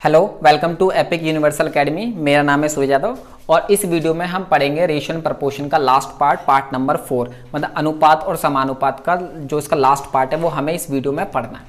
Hello, welcome to Epic Universal Academy. मेरा नाम है सूर्य यादव और इस वीडियो में हम पढ़ेंगे रेशियो एंड प्रपोर्शन का लास्ट पार्ट नंबर 4, मतलब अनुपात और समानुपात का जो इसका लास्ट पार्ट है वो हमें इस वीडियो में पढ़ना है।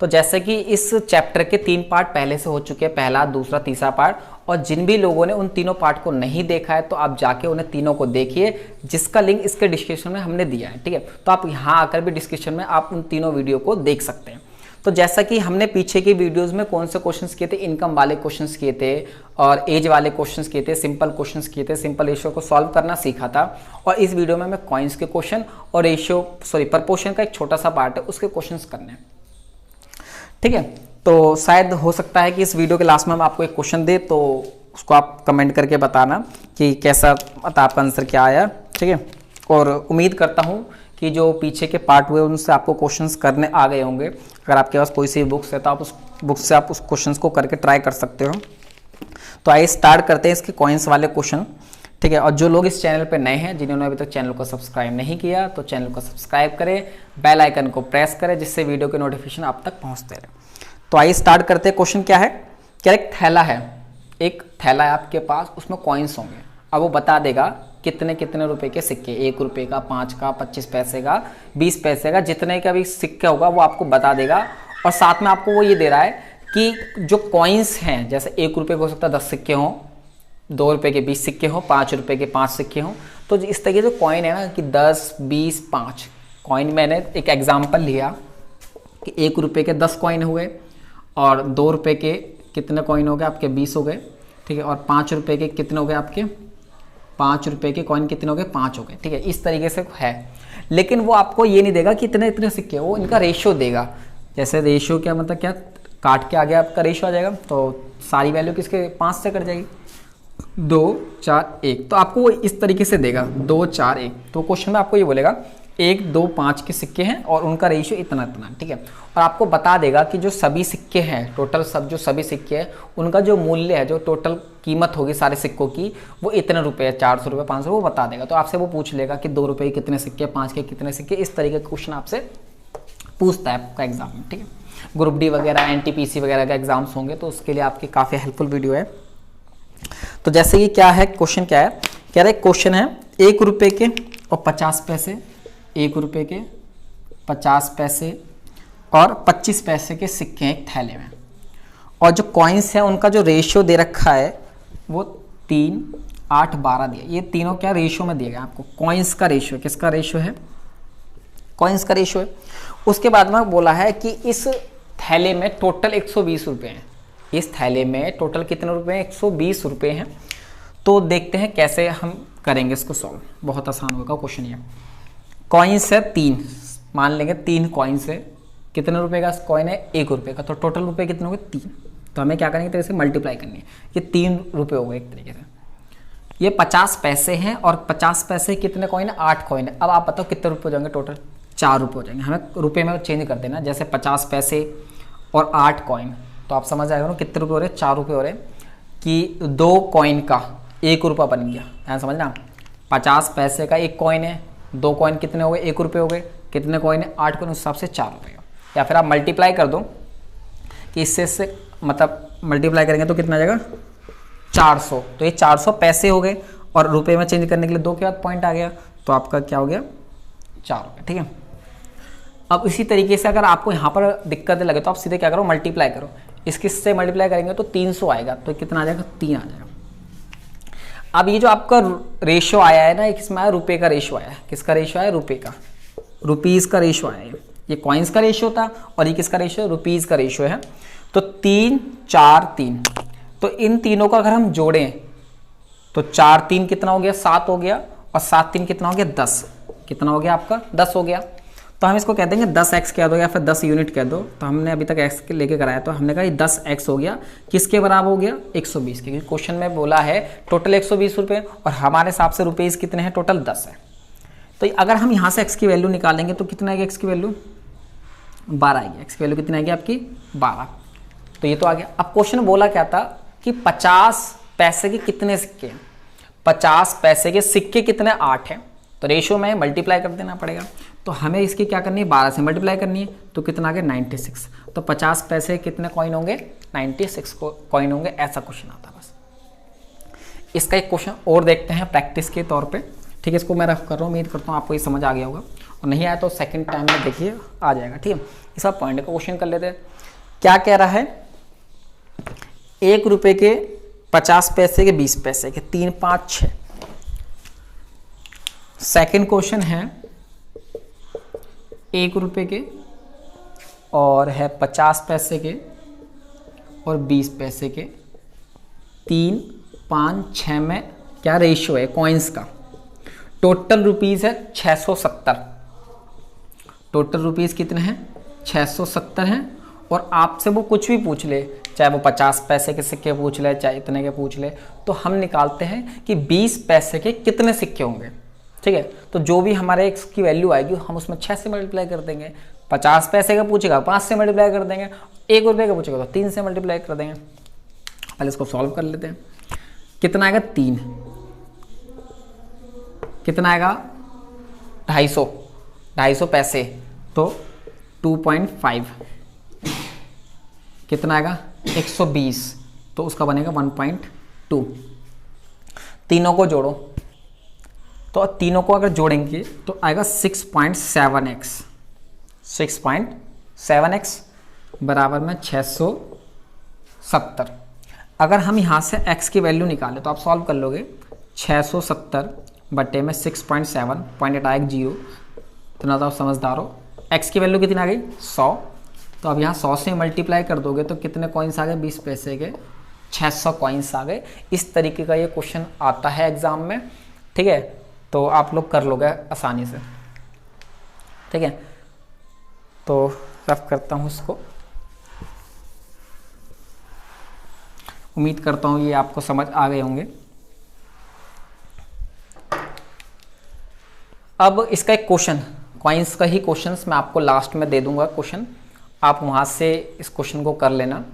तो जैसे कि इस चैप्टर के 3 पार्ट पहले से हो चुके हैं, पहला, दूसरा, तीसरा पार्ट, और जिन भी लोगों ने उन तीनों पार्ट को नहीं देखा है तो आप जाके उन्हें तीनों को देखिए, जिसका लिंक इसके डिस्क्रिप्शन में हमने दिया है। ठीक है, तो आप यहाँ आकर भी डिस्क्रिप्शन में आप उन तीनों वीडियो को देख सकते हैं। तो जैसा कि हमने पीछे की वीडियोस में कौन से क्वेश्चंस किए थे, इनकम वाले क्वेश्चंस किए थे और एज वाले क्वेश्चंस किए थे, सिंपल क्वेश्चंस किए थे, सिंपल रेशियो को सॉल्व करना सीखा था। और इस वीडियो में मैं कॉइन्स के क्वेश्चन और प्रपोर्शन का एक छोटा सा पार्ट है, उसके क्वेश्चंस करने हैं। ठीक है, तो शायद हो सकता है कि इस वीडियो के लास्ट में हम आपको एक क्वेश्चन दे, तो उसको आप कमेंट करके बताना कि कैसा, मतलब आपका आंसर क्या आया। ठीक है, और उम्मीद करता हूँ कि जो पीछे के पार्ट हुए उनसे आपको क्वेश्चंस करने आ गए होंगे। अगर आपके पास कोई सी बुक्स है तो आप उस बुक से आप उस क्वेश्चंस को करके ट्राई कर सकते हो। तो आइए स्टार्ट करते हैं इसके कॉइन्स वाले क्वेश्चन। ठीक है, और जो लोग इस चैनल पे नए हैं, जिन्होंने अभी तक चैनल को सब्सक्राइब नहीं किया, तो चैनल को सब्सक्राइब करें, बेल आइकन को प्रेस करें, जिससे वीडियो के नोटिफिकेशन आप तक पहुँचते रहे। तो आइए स्टार्ट करते हैं। क्वेश्चन क्या है? क्या एक थैला है, एक थैला है आपके पास, उसमें कॉइन्स होंगे। अब वो बता देगा कितने कितने रुपए के सिक्के, 1 रुपये का, 5 का, 25 पैसे का, 20 पैसे का, जितने का भी सिक्का होगा वो आपको बता देगा। और साथ में आपको वो ये दे रहा है कि जो कॉइन्स हैं, जैसे 1 रुपये को हो सकता है 10 सिक्के हों, 2 रुपये के 20 सिक्के हों, 5 रुपये के 5 सिक्के हों। तो इस तरीके जो कॉइन है ना कि 10, 20, 5 कॉइन, मैंने एक एग्जाम्पल लिया कि 1 रुपये के 10 कॉइन हुए और 2 रुपये के कितने कॉइन हो गए आपके, 20 हो गए। ठीक है, और 5 रुपये के कितने हो गए आपके, 5 रुपये के कॉइन कितने हो गए, 5 हो गए। ठीक है, इस तरीके से है। लेकिन वो आपको ये नहीं देगा कि इतने इतने सिक्के, वो इनका रेशियो देगा। जैसे रेशियो क्या मतलब, क्या काट के आगे आपका रेशियो आ जाएगा, तो सारी वैल्यू किसके 5 से कट जाएगी, 2, 4, 1। तो आपको वो इस तरीके से देगा 2, 4, 1। तो क्वेश्चन में आपको ये बोलेगा 1, 2, 5 के सिक्के हैं और उनका रेशियो इतना इतना। ठीक है, और आपको बता देगा कि जो सभी सिक्के हैं, टोटल जो सभी सिक्के हैं, उनका जो मूल्य है, जो टोटल कीमत होगी सारे सिक्कों की, वो इतने रुपए है, 400 रुपये, 500, वो बता देगा। तो आपसे वो पूछ लेगा कि 2 रुपये के कितने सिक्के, 5 के कितने सिक्के, इस तरीके का क्वेश्चन आपसे पूछता है आपका एग्जाम में। ठीक है, ग्रुप डी वगैरह, एनटीपीसी वगैरह के एग्जाम्स होंगे तो उसके लिए आपकी काफ़ी हेल्पफुल वीडियो है। तो जैसे कि क्या है, क्वेश्चन क्या है, कह रहे क्वेश्चन है 1 रुपये के और 50 पैसे, 1 रुपये के 50 पैसे और 25 पैसे के सिक्के हैं एक थैले में, और जो कॉइन्स हैं उनका जो रेशियो दे रखा है वो 3, 8, 12 दिया। ये तीनों क्या रेशियो में दिए गए आपको, कॉइन्स का रेशियो। किसका रेशियो है? कॉइन्स का रेशियो है। उसके बाद में बोला है कि इस थैले में टोटल 120 रुपये हैं। इस थैले में टोटल कितने रुपये हैं? 120 रुपये हैं। तो देखते हैं कैसे हम करेंगे इसको सॉल्व। बहुत आसान होगा क्वेश्चन ये। कॉइन्स है 3, मान लेंगे 3 कॉइन्स है। कितने रुपए का कॉइन है? 1 रुपये का। तो टोटल रुपए कितने हो गए? 3। तो हमें क्या करेंगे, तरीके से मल्टीप्लाई करनी है। ये 3 रुपये हो गए एक तरीके से। ये 50 पैसे हैं और 50 पैसे कितने कॉइन है? 8 कॉइन है। अब आप बताओ कितने रुपये हो जाएंगे टोटल? 4 रुपये हो जाएंगे। हमें रुपये में चेंज कर देना, जैसे 50 पैसे और 8 कॉइन, तो आप समझ आएगा ना कितने रुपये हो रहे हैं? 4 रुपये हो रहे हैं कि 2 कॉइन का 1 रुपया बन गया। यहाँ समझना, 50 पैसे का 1 कॉइन है, 2 कॉइन कितने हो गए? 1 रुपये हो गए। कितने कॉइन है? 8 कॉइन, उस हिसाब से 4 रुपये। या फिर आप मल्टीप्लाई कर दो कि इससे मतलब मल्टीप्लाई करेंगे तो कितना आ जाएगा? 400। तो ये 400 पैसे हो गए और रुपए में चेंज करने के लिए 2 के बाद पॉइंट आ गया, तो आपका क्या हो गया? 4 रुपये। ठीक है, अब इसी तरीके से अगर आपको यहाँ पर दिक्कत लगे तो आप सीधे क्या करो, मल्टीप्लाई करो। इससे मल्टीप्लाई करेंगे तो 300 आएगा, तो कितना आ जाएगा? 3 आ जाएगा। अब ये जो आपका रेशियो आया है ना, इसमें आया रुपये का रेशियो आया है। किसका रेशियो आया? रुपये का, रुपीज़ का रेशियो आया है। ये कॉइन्स का रेशियो था और ये किसका रेशियो? रुपीज़ का रेशियो है। तो 3, 4, 3, तो इन तीनों को अगर हम जोड़ें तो 4, 3 कितना हो गया? 7 हो गया, और 7, 3 कितना हो गया? 10। कितना हो गया आपका? 10 हो गया। तो हम इसको कह देंगे 10x कह दो या फिर 10 यूनिट कह दो। तो हमने अभी तक x के लेके कराया, तो हमने कहा 10x हो गया। किसके बराबर हो गया? 120 के। क्योंकि क्वेश्चन में बोला है टोटल 120 रुपये और हमारे हिसाब से रुपीज़ कितने हैं? टोटल 10 है। तो अगर हम यहाँ से x की वैल्यू निकालेंगे तो कितना आएगी? x की वैल्यू 12 आएगी। x की वैल्यू कितनी आएगी आपकी? 12। तो ये तो आ गया। अब क्वेश्चन बोला क्या था कि 50 पैसे के कितने सिक्के हैं? 50 पैसे के सिक्के कितने? 8 हैं। तो रेशियो में मल्टीप्लाई कर देना पड़ेगा। तो हमें इसकी क्या करनी है, 12 से मल्टीप्लाई करनी है, तो कितना आ गया 96। तो 50 पैसे कितने कॉइन होंगे, 96 कॉइन होंगे, ऐसा क्वेश्चन आता है बस। इसका एक क्वेश्चन और देखते हैं प्रैक्टिस के तौर पे, ठीक है। इसको मैं रफ कर रहा हूँ, उम्मीद करता हूँ आपको ये समझ आ गया होगा, और नहीं आया तो सेकंड टाइम में देखिए आ जाएगा, ठीक है। इसका पॉइंट का क्वेश्चन कर लेते हैं। क्या कह रहा है, 1 रुपये के 50 पैसे के 20 पैसे के 3, 5, 6। सेकंड क्वेश्चन है 1 रुपये के और है 50 पैसे के और 20 पैसे के, 3, 5, 6 में क्या रेशियो है कॉइन्स का। टोटल रुपीस है 670। टोटल रुपीस कितने हैं, 670 हैं। और आपसे वो कुछ भी पूछ ले, चाहे वो 50 पैसे के सिक्के पूछ ले, चाहे इतने के पूछ ले, तो हम निकालते हैं कि 20 पैसे के कितने सिक्के होंगे, ठीक है। तो जो भी हमारे x की वैल्यू आएगी हम उसमें 6 से मल्टीप्लाई कर देंगे। 50 पैसे का पूछेगा 5 से मल्टीप्लाई कर देंगे, 1 रुपये का पूछेगा तो 3 से मल्टीप्लाई कर देंगे। पहले इसको सॉल्व कर लेते हैं। कितना आएगा 3, कितना आएगा 250 पैसे, तो 2.5, कितना आएगा 120, तो उसका बनेगा 1.2। तीनों को जोड़ो, तो तीनों को अगर जोड़ेंगे तो आएगा 6.7x। 6.7x बराबर में 670। अगर हम यहाँ से x की वैल्यू निकालें तो आप सॉल्व कर लोगे। 670 बटे में 6.7, पॉइंट आएगा 0, इतना तो आप समझदार हो। x की वैल्यू कितनी आ गई 100, तो अब यहाँ 100 से मल्टीप्लाई कर दोगे तो कितने कॉइन्स आ गए 20 पैसे के, 600 कॉइन्स आ गए। इस तरीके का ये क्वेश्चन आता है एग्जाम में, ठीक है। तो आप लोग कर लोगे आसानी से, ठीक है। तो रफ करता हूँ इसको, उम्मीद करता हूँ ये आपको समझ आ गए होंगे। अब इसका एक क्वेश्चन, कॉइन्स का ही क्वेश्चंस मैं आपको लास्ट में दे दूंगा क्वेश्चन, आप वहाँ से इस क्वेश्चन को कर लेना,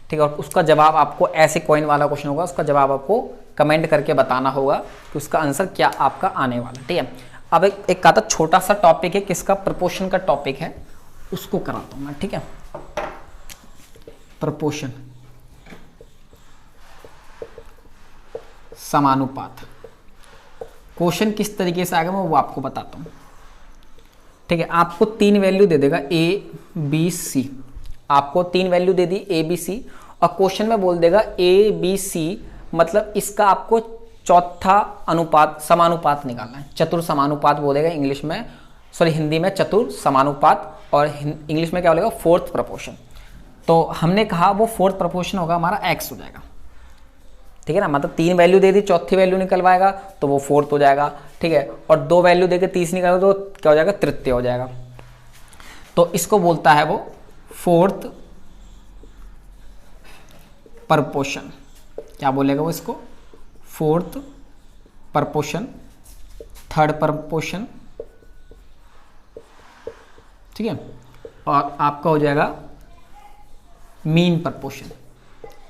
ठीक है। और उसका जवाब आपको, ऐसे कॉइन वाला क्वेश्चन होगा, उसका जवाब आपको कमेंट करके बताना होगा कि उसका आंसर क्या आपका आने वाला, ठीक है। अब एक का छोटा सा टॉपिक है, किसका, प्रपोर्शन का टॉपिक है, उसको कराता हूँ मैं, ठीक है। प्रपोर्शन, समानुपात। क्वेश्चन किस तरीके से आएगा मैं वो आपको बताता हूँ, ठीक है। आपको 3 वैल्यू दे देगा A, B, C। आपको 3 value they the A, B, C, और क्वेश्चन में बोल देगा A, B, C, मतलब इसका आपको चौथा अनुपात, समानुपात निकालना है। चतुर समानुपात बोलेगा इंग्लिश में, सॉरी हिंदी में चतुर समानुपात, और इंग्लिश में क्या बोलेगा, 4th प्रपोर्शन। तो हमने कहा वो 4th प्रपोर्शन होगा हमारा x हो जाएगा, ठीक है ना। मतलब 3 वैल्यू दे दी, चौथी वैल्यू निकलवाएगा तो वो 4th हो जाएगा, ठीक है। और 2 वैल्यू देके 30 निकालेगा तो क्या हो जाएगा, तृतीय हो जाएगा। तो इसको बोलता है वो 4th प्रपोर्शन। क्या बोलेगा वो इसको, 4th प्रपोर्शन, 3rd प्रपोर्शन, ठीक है। और आपका हो जाएगा मीन प्रपोर्शन।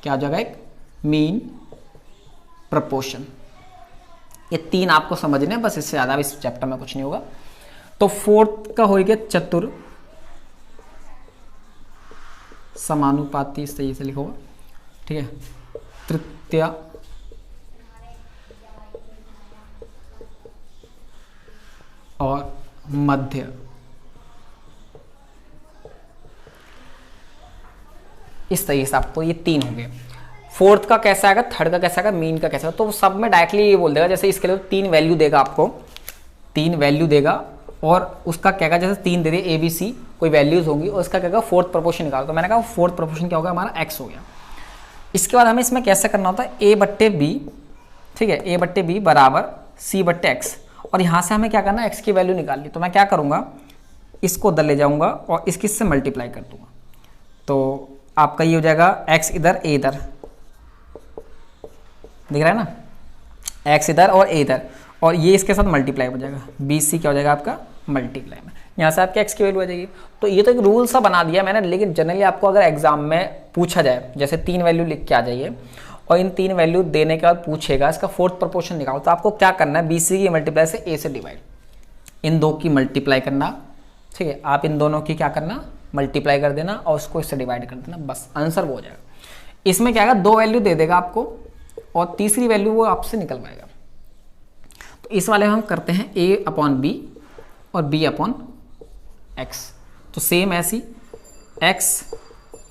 क्या हो जाएगा, एक मीन प्रपोर्शन। ये 3 आपको समझने हैं बस, इससे ज़्यादा इस चैप्टर में कुछ नहीं होगा। तो 4th का हो गया चतुर समानुपाती, इस तरीके से लिखोगा, ठीक है। तृतीय और मध्य, इस तरीके से आपको ये 3 हो गए। 4th का कैसा आएगा, 3rd का कैसा आएगा, मीन का कैसा आएगा, तो सब में डायरेक्टली ये बोल देगा। जैसे इसके लिए 3 वैल्यू देगा आपको, 3 वैल्यू देगा, और उसका क्या कहेगा, जैसे 3 दे दिए A, B, C, कोई वैल्यूज होंगी, और उसका क्या कहेगा 4th प्रपोर्शन निकालो। तो मैंने कहा 4th प्रपोर्शन क्या होगा, हमारा x हो गया। इसके बाद हमें इसमें कैसे करना होता है, A बट्टे B, ठीक है, A बट्टे B बराबर C बट्टे x, और यहाँ से हमें क्या करना है, x की वैल्यू निकालनी। तो मैं क्या करूँगा, इसको उधर ले जाऊँगा और इसकी से मल्टीप्लाई कर दूँगा। तो आपका ये हो जाएगा x इधर, a इधर, दिख रहा है ना, x इधर और a इधर, और ये इसके साथ मल्टीप्लाई हो जाएगा, BC क्या हो जाएगा आपका मल्टीप्लाई में, यहाँ से आपके x की वैल्यू आ जाएगी। तो ये तो एक रूल सा बना दिया मैंने, लेकिन जनरली आपको अगर एग्जाम में पूछा जाए, जैसे 3 वैल्यू लिख के आ जाइए, और इन 3 वैल्यू देने के बाद पूछेगा इसका 4th प्रपोर्शन निकालो, तो आपको क्या करना है, BC की मल्टीप्लाई से a से डिवाइड, इन 2 की मल्टीप्लाई करना, ठीक है, आप इन दोनों की क्या करना, मल्टीप्लाई कर देना और उसको इससे डिवाइड कर देना, बस आंसर वो हो जाएगा। इसमें क्या है, 2 वैल्यू दे देगा आपको और तीसरी वैल्यू वो आपसे निकलवाएगा। तो इस वाले में हम करते हैं a/b और b/x। तो सेम ऐसी x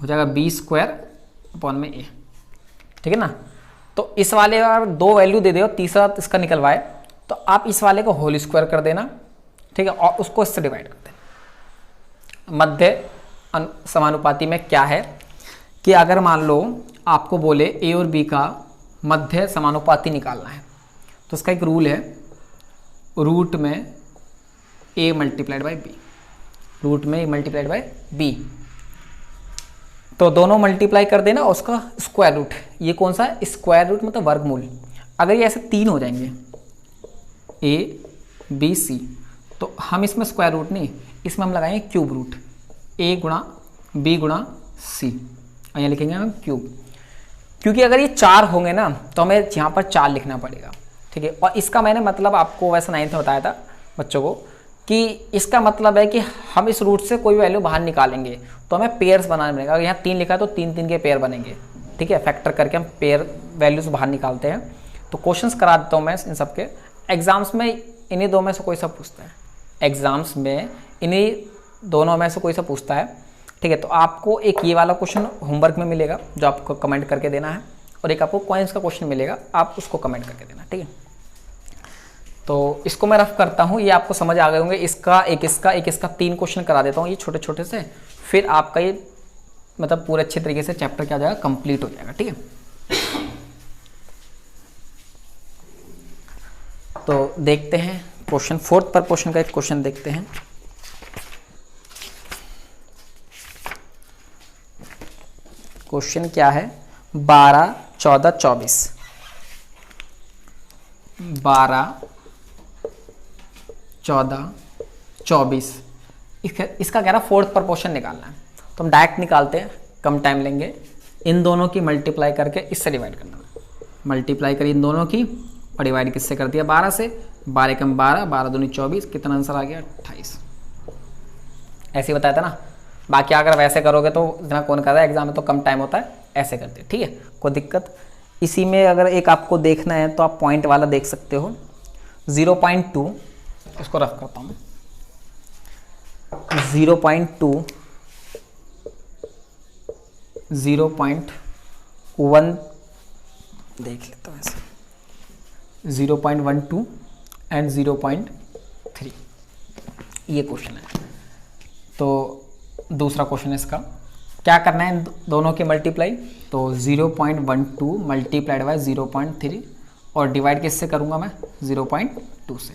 हो जाएगा b² a, ठीक है ना। तो इस वाले अगर 2 वैल्यू दे दे और तीसरा इसका निकलवाए तो आप इस वाले को होल स्क्वायर कर देना, ठीक है, और उसको इससे डिवाइड कर देना। मध्य समानुपाती में क्या है कि अगर मान लो आपको बोले a और b का मध्य समानुपाती निकालना है तो उसका एक रूल है, रूट में a multiplied by b, root में a मल्टीप्लाइड बाई b। तो दोनों मल्टीप्लाई कर देना और उसका स्क्वायर रूट, ये कौन सा है, स्क्वायर रूट मतलब वर्गमूल। अगर ये ऐसे 3 हो जाएंगे a b c, तो हम इसमें स्क्वायर रूट नहीं, इसमें हम लगाएंगे क्यूब रूट, a गुणा b गुणा c, और यहाँ लिखेंगे हम क्यूब। क्योंकि अगर ये 4 होंगे ना तो हमें यहाँ पर 4 लिखना पड़ेगा, ठीक है। और इसका मैंने मतलब आपको वैसे 9th में बताया था बच्चों को कि इसका मतलब है कि हम इस रूट से कोई वैल्यू बाहर निकालेंगे तो हमें पेयर्स बनाना पड़ेगा। अगर यहाँ 3 लिखा है तो 3 के पेयर बनेंगे, ठीक है। फैक्टर करके हम पेयर वैल्यूज बाहर निकालते हैं। तो क्वेश्चंस करा देता हूँ मैं इन सबके। एग्जाम्स में इन्हीं 2 में से कोई सा पूछता है, एग्जाम्स में इन्हीं दोनों में से कोई सा पूछता है, ठीक है। तो आपको एक ये वाला क्वेश्चन होमवर्क में मिलेगा जो आपको कमेंट करके देना है, और एक आपको कॉइन्स का क्वेश्चन मिलेगा, आप उसको कमेंट करके देना, ठीक है। तो इसको मैं रफ करता हूँ, ये आपको समझ आ गए होंगे। इसका 3 क्वेश्चन करा देता हूँ ये छोटे छोटे से, फिर आपका ये मतलब पूरे अच्छे तरीके से चैप्टर क्या हो जाएगा, कंप्लीट हो जाएगा, ठीक है। तो देखते हैं क्वेश्चन 4th प्रपोर्शन का एक क्वेश्चन देखते हैं। क्वेश्चन क्या है, 12, 14, 24, 12, 14, 24, इसका कह रहा 4th प्रपोर्शन निकालना है। तो हम डायरेक्ट निकालते हैं, कम टाइम लेंगे। इन दोनों की मल्टीप्लाई करके इससे डिवाइड करना, मल्टीप्लाई करिए इन दोनों की और डिवाइड किससे कर दिया, 12 से। 12 कम 12, 12 दूनी 24, कितना आंसर आ गया, 28। ऐसे ही बताया था ना। बाकी अगर वैसे करोगे तो इतना कौन कर रहा है, एग्जाम में तो कम टाइम होता है, ऐसे करते हैं, ठीक है, कोई दिक्कत। इसी में अगर एक आपको देखना है तो आप पॉइंट वाला देख सकते हो, 0.2, इसको रफ करता हूँ, 0.2, 0.1 देख लेता हूँ ऐसे, 0.12 एंड 0.3, ये क्वेश्चन है। तो दूसरा क्वेश्चन है इसका, क्या करना है, दोनों के मल्टीप्लाई। तो 0.12 मल्टीप्लाइड बाय 0.3 और डिवाइड किससे करूँगा मैं, 0.2 से।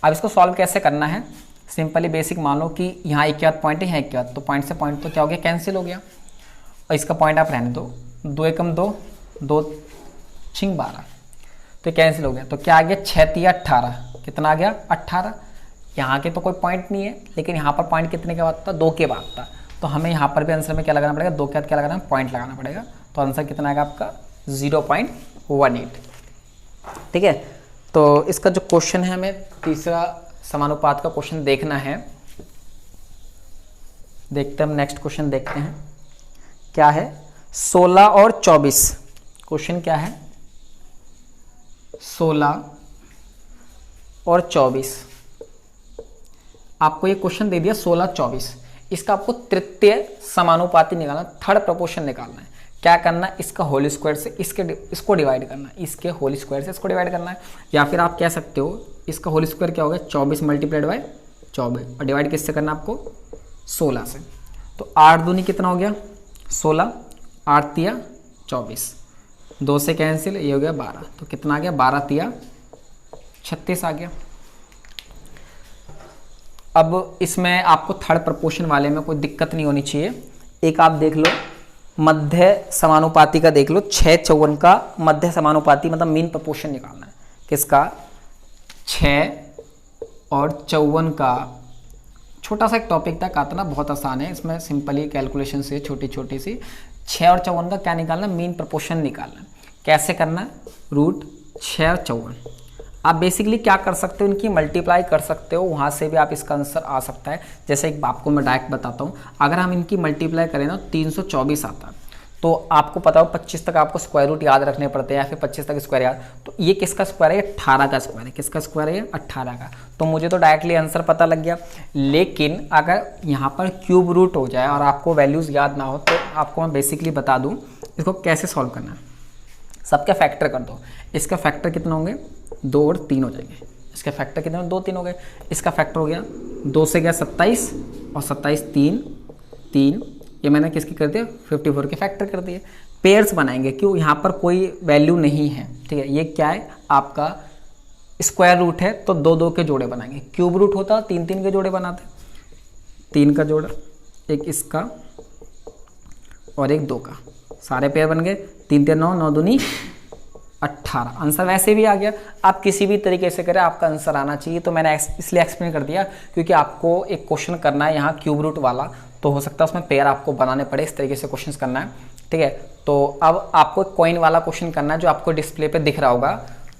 अब इसको सॉल्व कैसे करना है, सिंपली बेसिक मान लो कि यहाँ एक पॉइंट है, यहाँ एक, तो पॉइंट से पॉइंट तो क्या हो गया, कैंसिल हो गया, और इसका पॉइंट आप रहने दो, 2 एकम 2, 2 छिंग 12, तो कैंसिल हो गया। तो क्या आ गया, 6 तिया 18, कितना आ गया, 18। यहाँ के तो कोई पॉइंट नहीं है, लेकिन यहाँ पर पॉइंट कितने के बाद था, 2 के बाद था। तो हमें यहाँ पर भी आंसर में क्या लगाना पड़ेगा, 2 के बाद क्या लगाना है, पॉइंट लगाना पड़ेगा। तो आंसर कितना आएगा आपका, 0.18, ठीक है। तो इसका जो क्वेश्चन है, हमें तीसरा समानुपात का क्वेश्चन देखना है। देखते हैं हम, नेक्स्ट क्वेश्चन देखते हैं क्या है, 16 और 24। क्वेश्चन क्या है, 16 और 24। आपको ये क्वेश्चन दे दिया 16, 24, इसका आपको तृतीय समानुपाती निकालना, 3rd प्रपोर्शन निकालना है। क्या करना है, इसका होल स्क्वायर से इसको डिवाइड करना है, इसके होल स्क्वायर से इसको डिवाइड करना है। या फिर आप कह सकते हो इसका होल स्क्वायर क्या होगा, 24 मल्टीप्लाइड बाय 24, और डिवाइड किससे करना आपको, 16 से। तो 8 दूनी कितना हो गया, 16, 8 तिया 24, 2 से कैंसिल, ये हो गया 12, तो कितना आ गया, 12 तिया 36 आ गया। अब इसमें आपको 3rd प्रपोर्शन वाले में कोई दिक्कत नहीं होनी चाहिए। एक आप देख लो मध्य समानुपाती का, देख लो 6/54 का मध्य समानुपाती, मतलब मीन प्रपोर्शन निकालना है। किसका, 6 और 54 का। छोटा सा एक टॉपिक था, काटना बहुत आसान है, इसमें सिंपली कैलकुलेशन से छोटी छोटी सी। 6 और 54 का क्या निकालना, मीन प्रपोर्शन निकालना। कैसे करना है, रूट 6 और 54। आप बेसिकली क्या कर सकते हो, इनकी मल्टीप्लाई कर सकते हो, वहाँ से भी आप इसका आंसर आ सकता है। जैसे एक आपको मैं डायरेक्ट बताता हूँ, अगर हम इनकी मल्टीप्लाई करें ना 324 आता है, तो आपको पता हो 25 तक आपको स्क्वायर रूट याद रखने पड़ते हैं या फिर 25 तक स्क्वायर याद। तो ये किसका स्क्वायर है, 18 का स्क्वायर है। किसका स्क्वायर है, 18 का। तो मुझे तो डायरेक्टली आंसर पता लग गया। लेकिन अगर यहाँ पर क्यूब रूट हो जाए और आपको वैल्यूज़ याद ना हो, तो आपको मैं बेसिकली बता दूँ इसको कैसे सॉल्व करना है। सबके फैक्टर कर दो। इसका फैक्टर कितने होंगे, 2 और 3 हो जाएंगे। इसके फैक्टर कितने, 2 3 हो गए। इसका फैक्टर हो गया 2 से गया 27 और 27 3, ये मैंने किसकी कर दिया, 54 के फैक्टर कर दिए। पेयर्स बनाएंगे, क्यों, यहाँ पर कोई वैल्यू नहीं है, ठीक है। ये क्या है, आपका स्क्वायर रूट है, तो 2 2 के जोड़े बनाएंगे। क्यूब रूट होता 3 3 के जोड़े बनाते, 3 का जोड़ा, एक इसका और एक 2 का, सारे पेयर बन गए। 3 3 9, 9 दूनी 18। आंसर वैसे भी आ गया। आप किसी भी तरीके से करें, आपका आंसर आना चाहिए। तो मैंने इसलिए एक्सप्लेन कर दिया क्योंकि आपको एक क्वेश्चन करना है यहाँ क्यूब रूट वाला, तो हो सकता है उसमें पेयर आपको बनाने पड़े। इस तरीके से क्वेश्चन करना है, ठीक है। तो अब आपको कॉइन वाला क्वेश्चन करना है जो आपको डिस्प्ले पे दिख रहा होगा।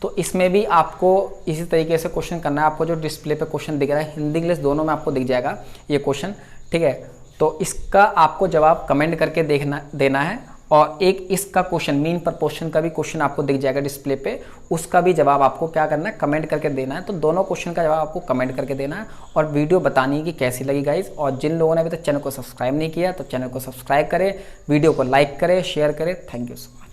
तो इसमें भी आपको इसी तरीके से क्वेश्चन करना है। आपको जो डिस्प्ले पे क्वेश्चन दिख रहा है, हिंदी इंग्लिश दोनों में आपको दिख जाएगा ये क्वेश्चन, ठीक है। तो इसका आपको जवाब कमेंट करके देना है। और एक इसका क्वेश्चन, मीन प्रपोर्शन का भी क्वेश्चन आपको दिख जाएगा डिस्प्ले पे, उसका भी जवाब आपको क्या करना है, कमेंट करके देना है। तो दोनों क्वेश्चन का जवाब आपको कमेंट करके देना है और वीडियो बतानी है कि कैसी लगी गाइज। और जिन लोगों ने अभी तक चैनल को सब्सक्राइब नहीं किया तो चैनल को सब्सक्राइब करें, वीडियो को लाइक करें, शेयर करें। Thank you so much.